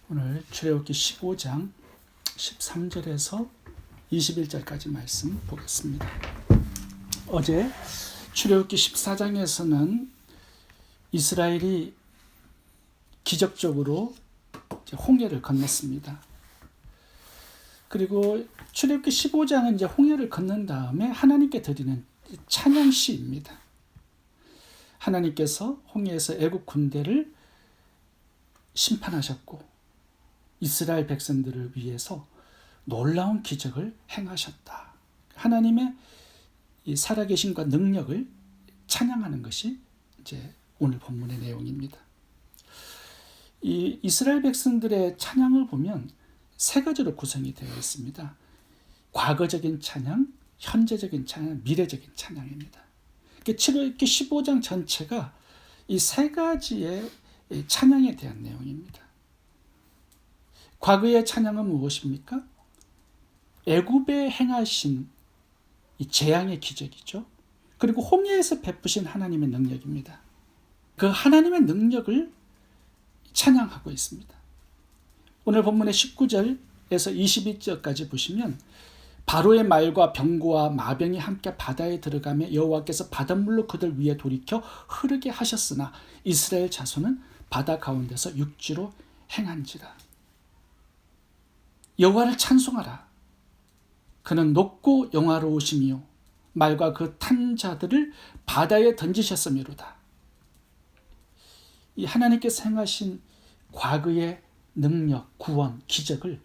오늘 출애굽기 15장 13절에서 21절까지 말씀 보겠습니다. 어제 출애굽기 14장에서는 이스라엘이 기적적으로 홍해를 건넜습니다. 그리고 출애굽기 15장은 이제 홍해를 건넌 다음에 하나님께 드리는 찬양시입니다. 하나님께서 홍해에서 애국 군대를 심판하셨고 이스라엘 백성들을 위해서 놀라운 기적을 행하셨다. 하나님의 이 살아계심과 능력을 찬양하는 것이 이제 오늘 본문의 내용입니다. 이 이스라엘 백성들의 찬양을 보면 세 가지로 구성이 되어 있습니다. 과거적인 찬양, 현재적인 찬양, 미래적인 찬양입니다. 출애굽기 15장 전체가 이 세 가지의 찬양에 대한 내용입니다. 과거의 찬양은 무엇입니까? 애굽에 행하신 이 재앙의 기적이죠. 그리고 홍해에서 베푸신 하나님의 능력입니다. 그 하나님의 능력을 찬양하고 있습니다. 오늘 본문의 19절에서 22절까지 보시면 바로의 말과 병고와 마병이 함께 바다에 들어가며 여호와께서 바닷물로 그들 위에 돌이켜 흐르게 하셨으나 이스라엘 자손은 바다 가운데서 육지로 행한지라. 여호와를 찬송하라. 그는 높고 영화로우시며 말과 그 탄 자들을 바다에 던지셨음이로다. 이 하나님께서 행하신 과거의 능력, 구원, 기적을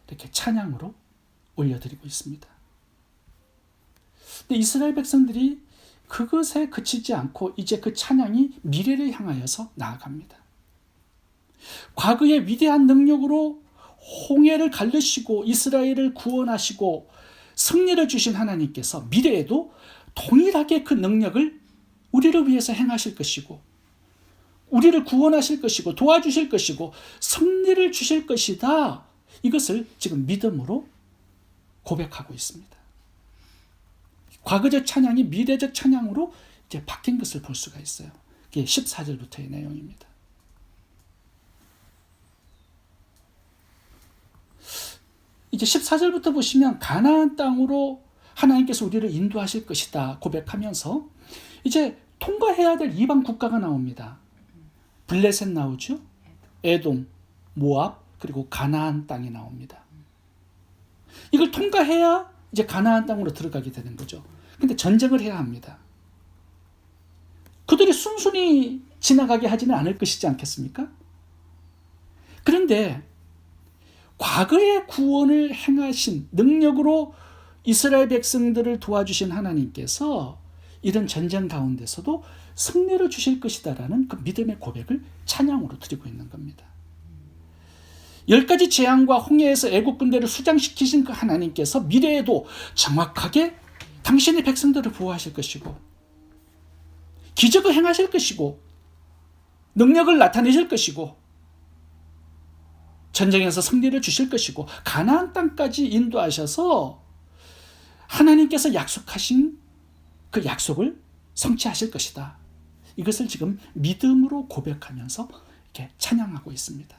이렇게 찬양으로 올려드리고 있습니다. 근데 이스라엘 백성들이 그것에 그치지 않고 이제 그 찬양이 미래를 향하여서 나아갑니다. 과거의 위대한 능력으로 홍해를 가르시고 이스라엘을 구원하시고 승리를 주신 하나님께서 미래에도 동일하게 그 능력을 우리를 위해서 행하실 것이고 우리를 구원하실 것이고 도와주실 것이고 승리를 주실 것이다. 이것을 지금 믿음으로 고백하고 있습니다. 과거적 찬양이 미래적 찬양으로 이제 바뀐 것을 볼 수가 있어요. 이게 14절부터의 내용입니다. 이제 14절부터 보시면 가나안 땅으로 하나님께서 우리를 인도하실 것이다 고백하면서 이제 통과해야 될 이방 국가가 나옵니다. 블레셋 나오죠. 에돔, 모압, 그리고 가나안 땅이 나옵니다. 이걸 통과해야 이제 가나안 땅으로 들어가게 되는 거죠. 근데 전쟁을 해야 합니다. 그들이 순순히 지나가게 하지는 않을 것이지 않겠습니까? 그런데 과거의 구원을 행하신 능력으로 이스라엘 백성들을 도와주신 하나님께서 이런 전쟁 가운데서도 승리를 주실 것이다라는 그 믿음의 고백을 찬양으로 드리고 있는 겁니다. 10가지 재앙과 홍해에서 애국 군대를 수장시키신 그 하나님께서 미래에도 정확하게 당신의 백성들을 보호하실 것이고 기적을 행하실 것이고 능력을 나타내실 것이고 전쟁에서 승리를 주실 것이고 가나안 땅까지 인도하셔서 하나님께서 약속하신 그 약속을 성취하실 것이다. 이것을 지금 믿음으로 고백하면서 이렇게 찬양하고 있습니다.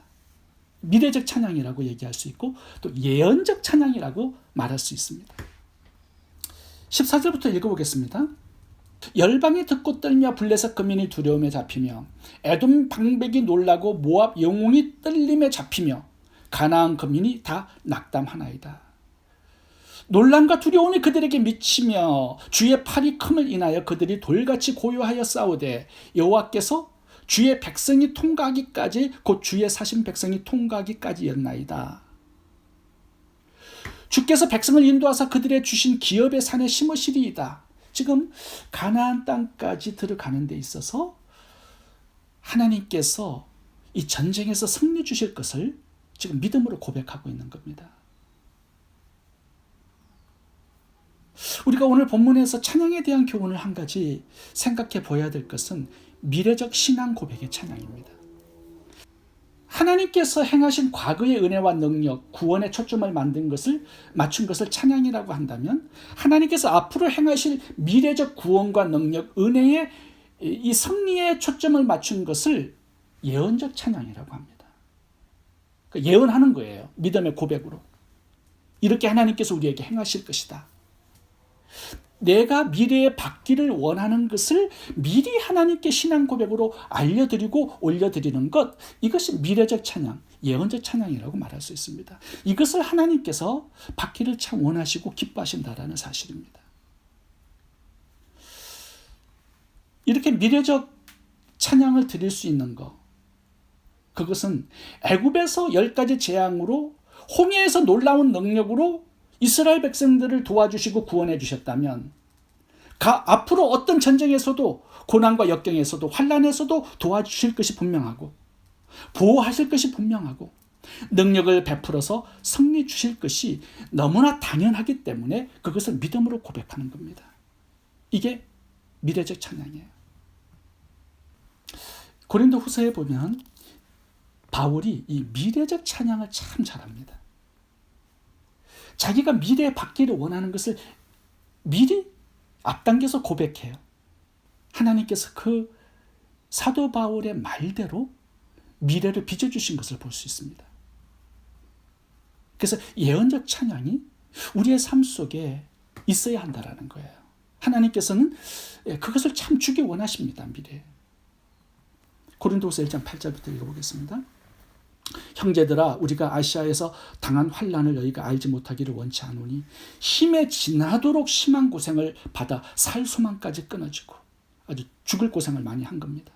미래적 찬양이라고 얘기할 수 있고 또 예언적 찬양이라고 말할 수 있습니다. 14절부터 읽어보겠습니다. 열방이 듣고 떨며 블레셋 거민이 두려움에 잡히며 에돔 방백이 놀라고 모압 영웅이 떨림에 잡히며 가나안 거민이 다 낙담하나이다. 놀람과 두려움이 그들에게 미치며 주의 팔이 큼을 인하여 그들이 돌같이 고요하여 싸우되 여호와께서 주의 백성이 통과하기까지 곧 주의 사신 백성이 통과하기까지였나이다. 주께서 백성을 인도하사 그들의 주신 기업의 산에 심으시리이다. 지금 가나안 땅까지 들어가는 데 있어서 하나님께서 이 전쟁에서 승리 주실 것을 지금 믿음으로 고백하고 있는 겁니다. 우리가 오늘 본문에서 찬양에 대한 교훈을 한 가지 생각해 보아야 될 것은 미래적 신앙 고백의 찬양입니다. 하나님께서 행하신 과거의 은혜와 능력, 구원의 초점을 맞춘 것을 찬양이라고 한다면 하나님께서 앞으로 행하실 미래적 구원과 능력, 은혜의 이 승리에 초점을 맞춘 것을 예언적 찬양이라고 합니다. 그러니까 예언하는 거예요. 믿음의 고백으로. 이렇게 하나님께서 우리에게 행하실 것이다. 내가 미래에 받기를 원하는 것을 미리 하나님께 신앙 고백으로 알려드리고 올려드리는 것, 이것이 미래적 찬양, 예언적 찬양이라고 말할 수 있습니다. 이것을 하나님께서 받기를 참 원하시고 기뻐하신다라는 사실입니다. 이렇게 미래적 찬양을 드릴 수 있는 것, 그것은 애굽에서 10가지 재앙으로, 홍해에서 놀라운 능력으로 이스라엘 백성들을 도와주시고 구원해 주셨다면, 앞으로 어떤 전쟁에서도, 고난과 역경에서도, 환난에서도 도와주실 것이 분명하고, 보호하실 것이 분명하고, 능력을 베풀어서 승리 주실 것이 너무나 당연하기 때문에 그것을 믿음으로 고백하는 겁니다. 이게 미래적 찬양이에요. 고린도 후서에 보면 바울이 이 미래적 찬양을 참 잘합니다. 자기가 미래에 받기를 원하는 것을 미리 앞당겨서 고백해요. 하나님께서 그 사도 바울의 말대로 미래를 빚어주신 것을 볼 수 있습니다. 그래서 예언적 찬양이 우리의 삶 속에 있어야 한다는 거예요. 하나님께서는 그것을 참 주기 원하십니다. 미래에. 고린도후서 1장 8절부터 읽어보겠습니다. 형제들아, 우리가 아시아에서 당한 환난을 너희가 알지 못하기를 원치 않으니 힘에 지나도록 심한 고생을 받아 살 소망까지 끊어지고 아주 죽을 고생을 많이 한 겁니다.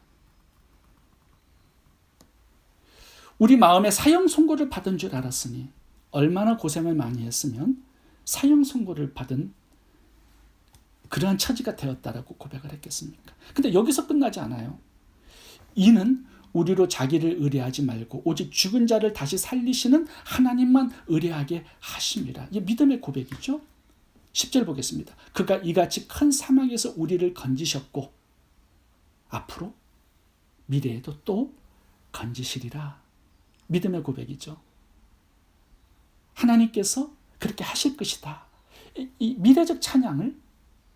우리 마음에 사형 선고를 받은 줄 알았으니 얼마나 고생을 많이 했으면 사형 선고를 받은 그러한 처지가 되었다라고 고백을 했겠습니까? 근데 여기서 끝나지 않아요. 이는 우리로 자기를 의뢰하지 말고 오직 죽은 자를 다시 살리시는 하나님만 의뢰하게 하심이라. 이게 믿음의 고백이죠. 10절 보겠습니다. 그가 이같이 큰 사망에서 우리를 건지셨고 앞으로 미래에도 또 건지시리라. 믿음의 고백이죠. 하나님께서 그렇게 하실 것이다. 이 미래적 찬양을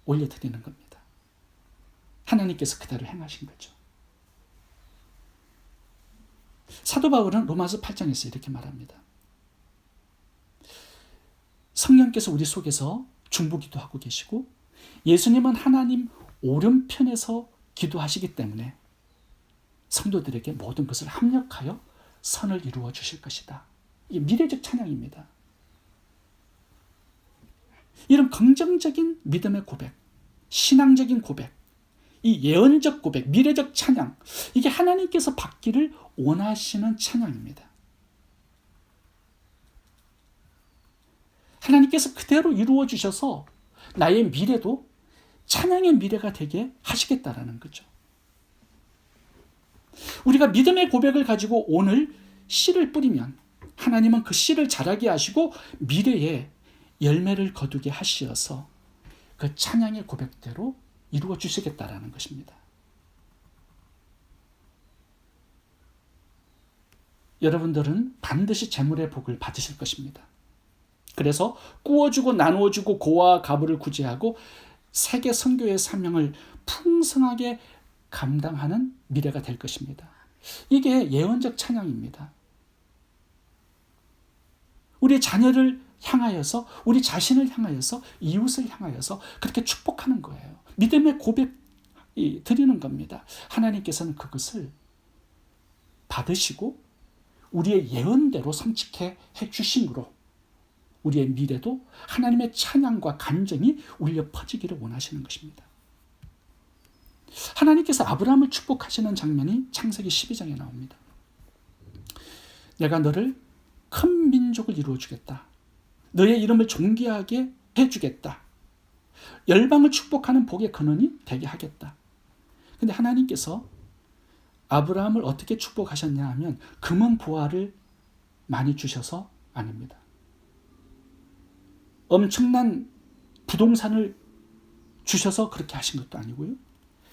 올려드리는 겁니다. 하나님께서 그대로 행하신 거죠. 사도 바울은 로마서 8장에서 이렇게 말합니다. 성령께서 우리 속에서 중보기도 하고 계시고 예수님은 하나님 오른편에서 기도하시기 때문에 성도들에게 모든 것을 합력하여 선을 이루어 주실 것이다. 이게 미래적 찬양입니다. 이런 긍정적인 믿음의 고백, 신앙적인 고백, 이 예언적 고백, 미래적 찬양, 이게 하나님께서 받기를 원하시는 찬양입니다. 하나님께서 그대로 이루어 주셔서 나의 미래도 찬양의 미래가 되게 하시겠다라는 거죠. 우리가 믿음의 고백을 가지고 오늘 씨를 뿌리면 하나님은 그 씨를 자라게 하시고 미래에 열매를 거두게 하시어서 그 찬양의 고백대로 이루어 주시겠다라는 것입니다. 여러분들은 반드시 재물의 복을 받으실 것입니다. 그래서 꾸어주고 나누어주고 고아와 가부를 구제하고 세계 선교의 사명을 풍성하게 감당하는 미래가 될 것입니다. 이게 예언적 찬양입니다. 우리 자녀를 향하여서, 우리 자신을 향하여서, 이웃을 향하여서 그렇게 축복하는 거예요. 믿음의 고백이 드리는 겁니다. 하나님께서는 그것을 받으시고 우리의 예언대로 성취해 주심으로 우리의 미래도 하나님의 찬양과 간증이 울려 퍼지기를 원하시는 것입니다. 하나님께서 아브라함을 축복하시는 장면이 창세기 12장에 나옵니다. 내가 너를 큰 민족을 이루어 주겠다. 너의 이름을 존귀하게 해주겠다. 열방을 축복하는 복의 근원이 되게 하겠다. 근데 하나님께서 아브라함을 어떻게 축복하셨냐 하면 금은 보화를 많이 주셔서 아닙니다. 엄청난 부동산을 주셔서 그렇게 하신 것도 아니고요.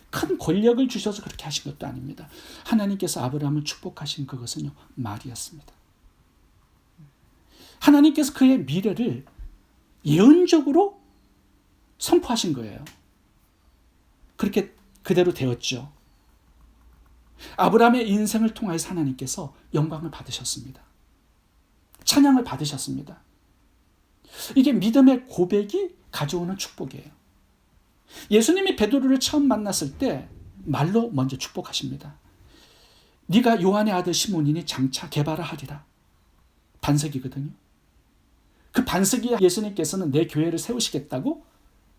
큰 권력을 주셔서 그렇게 하신 것도 아닙니다. 하나님께서 아브라함을 축복하신 그것은요, 말이었습니다. 하나님께서 그의 미래를 예언적으로 선포하신 거예요. 그렇게 그대로 되었죠. 아브라함의 인생을 통하여서 하나님께서 영광을 받으셨습니다. 찬양을 받으셨습니다. 이게 믿음의 고백이 가져오는 축복이에요. 예수님이 베드로를 처음 만났을 때 말로 먼저 축복하십니다. 네가 요한의 아들 시몬이니 장차 개바라 하리라. 반석이거든요. 그 반석이 예수님께서는 내 교회를 세우시겠다고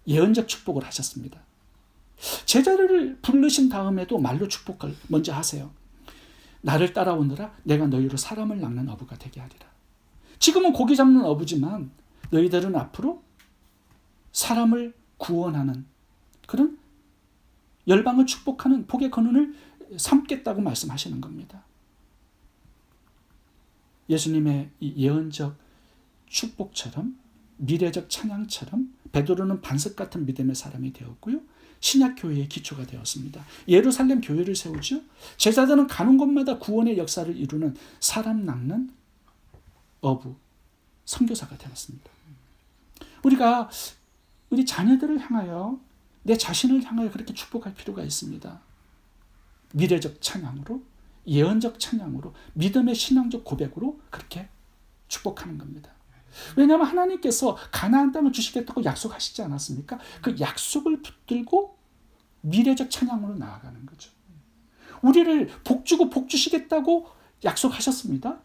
예언적 축복을 하셨습니다. 제자를 부르신 다음에도 말로 축복을 먼저 하세요. 나를 따라오느라 내가 너희로 사람을 낚는 어부가 되게 하리라. 지금은 고기 잡는 어부지만 너희들은 앞으로 사람을 구원하는 그런 열방을 축복하는 복의 근원을 삼겠다고 말씀하시는 겁니다. 예수님의 이 예언적 축복처럼 미래적 찬양처럼 베드로는 반석 같은 믿음의 사람이 되었고요. 신약 교회의 기초가 되었습니다. 예루살렘 교회를 세우죠. 제자들은 가는 곳마다 구원의 역사를 이루는 사람 낚는 어부, 선교사가 되었습니다. 우리가 우리 자녀들을 향하여 내 자신을 향하여 그렇게 축복할 필요가 있습니다. 미래적 찬양으로, 예언적 찬양으로, 믿음의 신앙적 고백으로 그렇게 축복하는 겁니다. 왜냐하면 하나님께서 가나안 땅을 주시겠다고 약속하시지 않았습니까? 그 약속을 붙들고 미래적 찬양으로 나아가는 거죠. 우리를 복 주고 복 주시겠다고 약속하셨습니다.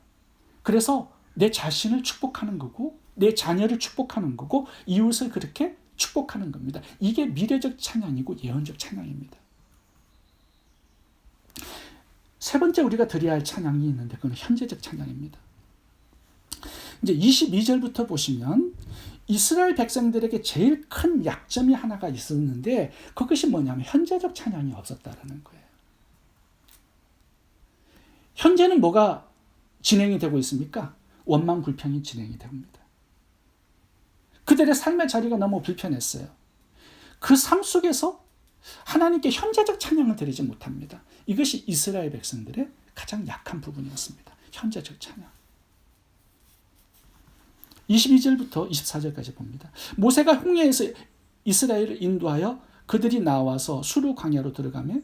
그래서 내 자신을 축복하는 거고 내 자녀를 축복하는 거고 이웃을 그렇게 축복하는 겁니다. 이게 미래적 찬양이고 예언적 찬양입니다. 세 번째 우리가 드려야 할 찬양이 있는데 그건 현재적 찬양입니다. 이제 22절부터 보시면 이스라엘 백성들에게 제일 큰 약점이 하나가 있었는데 그것이 뭐냐면 현재적 찬양이 없었다라는 거예요. 현재는 뭐가 진행이 되고 있습니까? 원망 불평이 진행이 됩니다. 그들의 삶의 자리가 너무 불편했어요. 그 삶 속에서 하나님께 현재적 찬양을 드리지 못합니다. 이것이 이스라엘 백성들의 가장 약한 부분이었습니다. 현재적 찬양. 22절부터 24절까지 봅니다. 모세가 홍해에서 이스라엘을 인도하여 그들이 나와서 수르 광야로 들어가며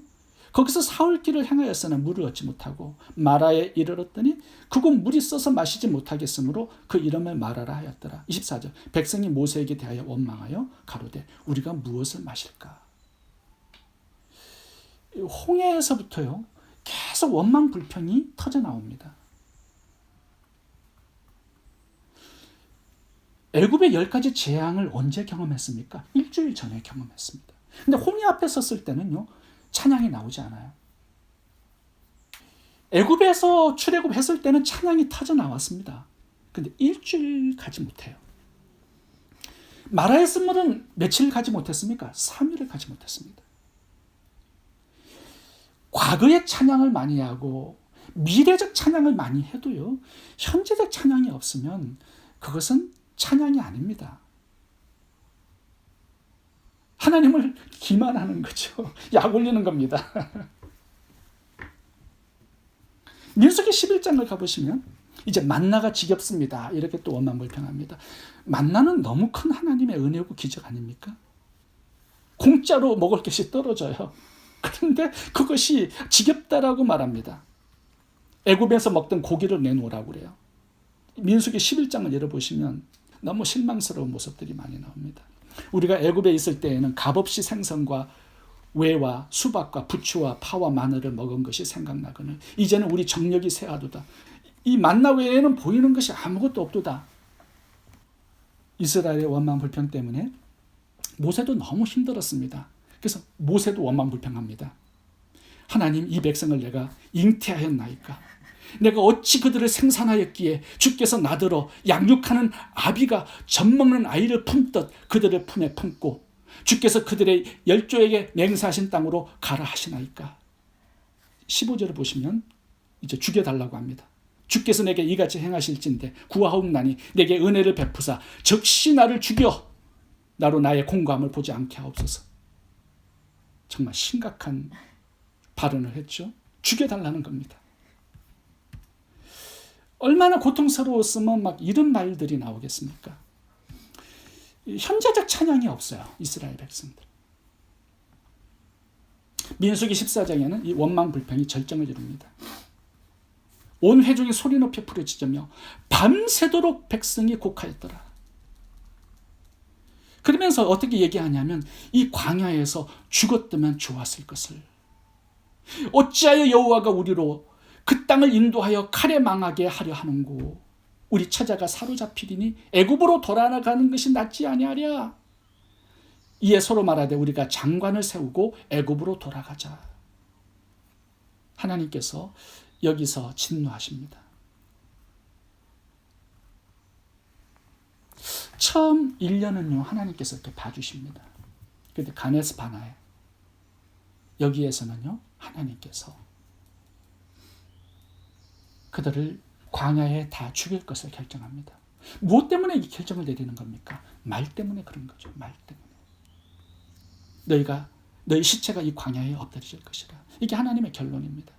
거기서 사흘길을 행하였으나 물을 얻지 못하고 마라에 이르렀더니 그곳 물이 써서 마시지 못하겠으므로 그 이름을 마라라 하였더라. 24절 백성이 모세에게 대하여 원망하여 가로되 우리가 무엇을 마실까? 홍해에서부터요 계속 원망 불평이 터져 나옵니다. 애굽의 10가지 재앙을 언제 경험했습니까? 일주일 전에 경험했습니다. 근데 홍해 앞에 섰을 때는요 찬양이 나오지 않아요. 애굽에서 출애굽했을 때는 찬양이 터져 나왔습니다. 근데 일주일 가지 못해요. 마라의 쓴물은 며칠 가지 못했습니까? 3일을 가지 못했습니다. 과거의 찬양을 많이 하고 미래적 찬양을 많이 해도요 현재적 찬양이 없으면 그것은 찬양이 아닙니다. 하나님을 기만하는 거죠. 약 올리는 겁니다. 민수기 11장을 가보시면 이제 만나가 지겹습니다. 이렇게 또 원망불평합니다. 만나는 너무 큰 하나님의 은혜고 기적 아닙니까? 공짜로 먹을 것이 떨어져요. 그런데 그것이 지겹다라고 말합니다. 애굽에서 먹던 고기를 내놓으라고 그래요. 민수기 11장을 열어보시면 너무 실망스러운 모습들이 많이 나옵니다. 우리가 애굽에 있을 때에는 값없이 생선과 외와 수박과 부추와 파와 마늘을 먹은 것이 생각나거늘 이제는 우리 정력이 쇠하도다. 이 만나 외에는 보이는 것이 아무것도 없도다. 이스라엘의 원망 불평 때문에 모세도 너무 힘들었습니다. 그래서 모세도 원망 불평합니다. 하나님 이 백성을 내가 잉태하였나이까? 내가 어찌 그들을 생산하였기에 주께서 나더러 양육하는 아비가 젖먹는 아이를 품듯 그들을 품에 품고 주께서 그들의 열조에게 맹세하신 땅으로 가라 하시나이까? 15절을 보시면 이제 죽여달라고 합니다. 주께서 내게 이같이 행하실진대 구하옵나니 내게 은혜를 베푸사 즉시 나를 죽여 나로 나의 공고함을 보지 않게 하옵소서. 정말 심각한 발언을 했죠. 죽여달라는 겁니다. 얼마나 고통스러웠으면 막 이런 말들이 나오겠습니까? 현재적 찬양이 없어요. 이스라엘 백성들. 민수기 14장에는 이 원망 불평이 절정을 이룹니다. 온 회중이 소리 높여 부르짖으며 밤새도록 백성이 곡하였더라. 그러면서 어떻게 얘기하냐면 이 광야에서 죽었더면 좋았을 것을, 어찌하여 여호와가 우리로 그 땅을 인도하여 칼에 망하게 하려 하는고, 우리 처자가 사로잡히리니 애굽으로 돌아가는 것이 낫지 아니하랴. 이에 서로 말하되 우리가 장관을 세우고 애굽으로 돌아가자. 하나님께서 여기서 진노하십니다. 처음 1년은요 하나님께서 이렇게 봐주십니다. 그런데 가네스 바나에 여기에서는요 하나님께서 그들을 광야에 다 죽일 것을 결정합니다. 무엇 때문에 이 결정을 내리는 겁니까? 말 때문에 그런 거죠. 말 때문에. 너희 시체가 이 광야에 엎드려질 것이라. 이게 하나님의 결론입니다.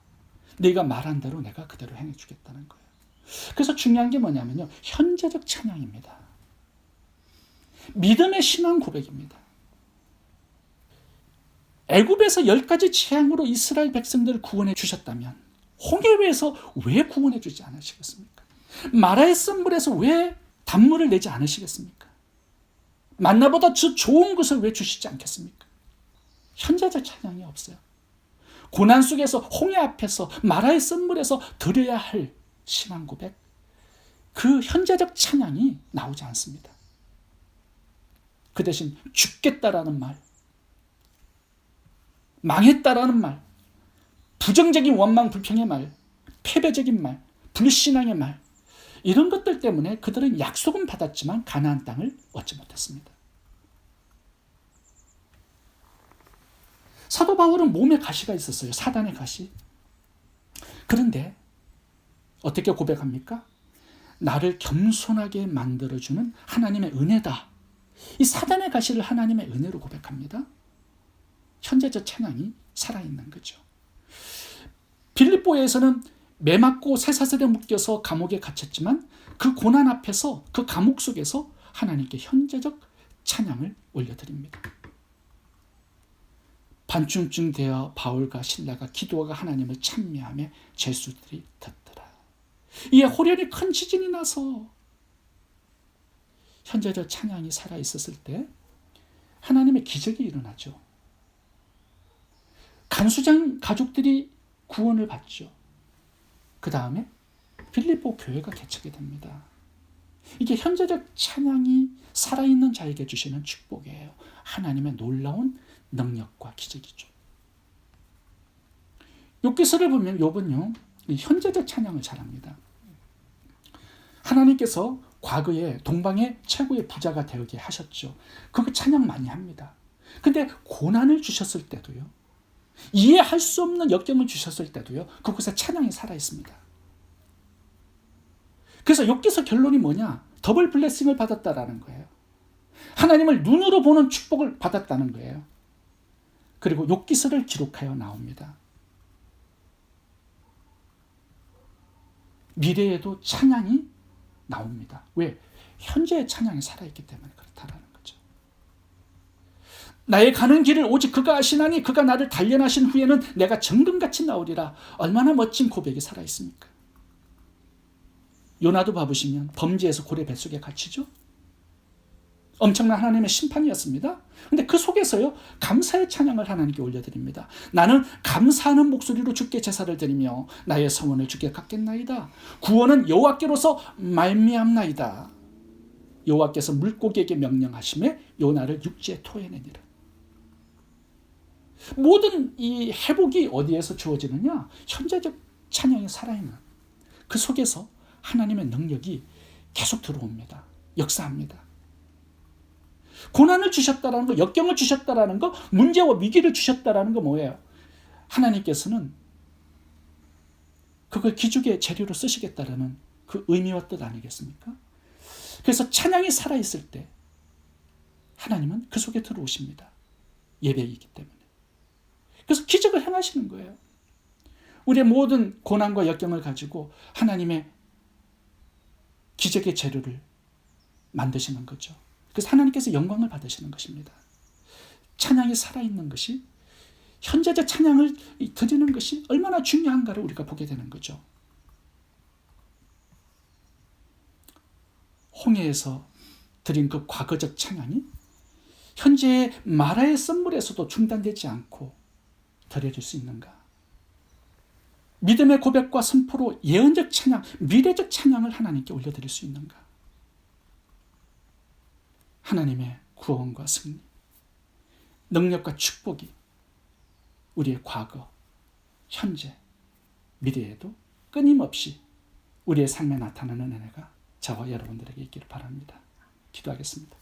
네가 말한 대로 내가 그대로 행해주겠다는 거예요. 그래서 중요한 게 뭐냐면요, 현재적 찬양입니다. 믿음의 신앙 고백입니다. 애굽에서 10가지 재앙으로 이스라엘 백성들을 구원해 주셨다면 홍해에서 왜 구원해 주지 않으시겠습니까? 마라의 쓴물에서 왜 단물을 내지 않으시겠습니까? 만나보다 더 좋은 것을 왜 주시지 않겠습니까? 현재적 찬양이 없어요. 고난 속에서 홍해 앞에서 마라의 쓴물에서 드려야 할 신앙 고백, 그 현재적 찬양이 나오지 않습니다. 그 대신 죽겠다라는 말, 망했다라는 말, 부정적인 원망 불평의 말, 패배적인 말, 불신앙의 말, 이런 것들 때문에 그들은 약속은 받았지만 가나안 땅을 얻지 못했습니다. 사도 바울은 몸에 가시가 있었어요. 사단의 가시. 그런데 어떻게 고백합니까? 나를 겸손하게 만들어주는 하나님의 은혜다. 이 사단의 가시를 하나님의 은혜로 고백합니다. 현재적 찬양이 살아있는 거죠. 빌립보에서는 매 맞고 쇠사슬에 묶여서 감옥에 갇혔지만 그 고난 앞에서, 그 감옥 속에서 하나님께 현재적 찬양을 올려드립니다. 밤중쯤 되어 바울과 실라가 기도하가 하나님을 찬미하며 죄수들이 듣더라. 이에 호련히 큰 지진이 나서 현재적 찬양이 살아있었을 때 하나님의 기적이 일어나죠. 간수장 가족들이 구원을 받죠. 그 다음에 빌립보 교회가 개척이 됩니다. 이게 현재적 찬양이 살아있는 자에게 주시는 축복이에요. 하나님의 놀라운 능력과 기적이죠. 욥기서를 보면 욥은요 현재적 찬양을 잘합니다. 하나님께서 과거에 동방의 최고의 부자가 되게 하셨죠. 그거 찬양 많이 합니다. 근데 고난을 주셨을 때도요, 이해할 수 없는 역경을 주셨을 때도요, 그곳에 찬양이 살아있습니다. 그래서 욥기서 결론이 뭐냐? 더블 블레싱을 받았다라는 거예요. 하나님을 눈으로 보는 축복을 받았다는 거예요. 그리고 욥기서를 기록하여 나옵니다. 미래에도 찬양이 나옵니다. 왜? 현재의 찬양이 살아있기 때문에 그렇다라는 거죠. 나의 가는 길을 오직 그가 아시나니 그가 나를 단련하신 후에는 내가 정금같이 나오리라. 얼마나 멋진 고백이 살아있습니까? 요나도 봐보시면 범죄에서 고래 뱃속에 갇히죠. 엄청난 하나님의 심판이었습니다. 그런데 그 속에서요 감사의 찬양을 하나님께 올려드립니다. 나는 감사하는 목소리로 주께 제사를 드리며 나의 성원을 주께 갚겠나이다. 구원은 여호와께로서 말미암나이다. 여호와께서 물고기에게 명령하심에 요나를 육지에 토해내니라. 모든 이 회복이 어디에서 주어지느냐? 현재적 찬양이 살아있는 그 속에서 하나님의 능력이 계속 들어옵니다. 역사합니다. 고난을 주셨다라는 거, 역경을 주셨다라는 거, 문제와 위기를 주셨다라는 거 뭐예요? 하나님께서는 그걸 기죽의 재료로 쓰시겠다라는 그 의미와 뜻 아니겠습니까? 그래서 찬양이 살아있을 때 하나님은 그 속에 들어오십니다. 예배이기 때문에. 그래서 기적을 행하시는 거예요. 우리의 모든 고난과 역경을 가지고 하나님의 기적의 재료를 만드시는 거죠. 그래서 하나님께서 영광을 받으시는 것입니다. 찬양이 살아있는 것이, 현재적 찬양을 드리는 것이 얼마나 중요한가를 우리가 보게 되는 거죠. 홍해에서 드린 그 과거적 찬양이 현재의 마라의 선물에서도 중단되지 않고 드려질 수 있는가? 믿음의 고백과 선포로 예언적 찬양, 미래적 찬양을 하나님께 올려드릴 수 있는가? 하나님의 구원과 승리, 능력과 축복이 우리의 과거, 현재, 미래에도 끊임없이 우리의 삶에 나타나는 은혜가 저와 여러분들에게 있기를 바랍니다. 기도하겠습니다.